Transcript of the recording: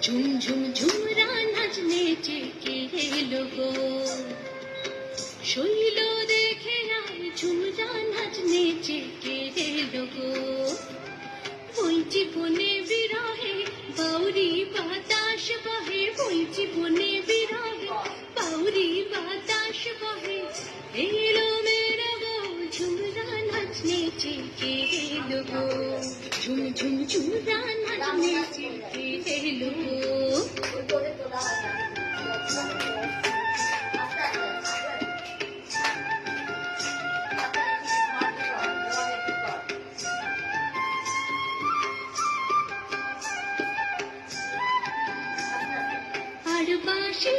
ঝুম ঝুম ঝুমরা নাচনেচে কে এলো গো শৈল দেখে আর ঝুমরা নাচনেচে কে এলো গো ওই জীবনে বিরহে বাউরি বাতাস বহে ওই জীবনে বিরহে বাউরি বাতাস বহে এলো মেরা গো ঝুমরা নাচনেচে কে এলো গো ঝুম ঝুম ঝুমরা নাচনেচে কে এলো গো আর বাঁশি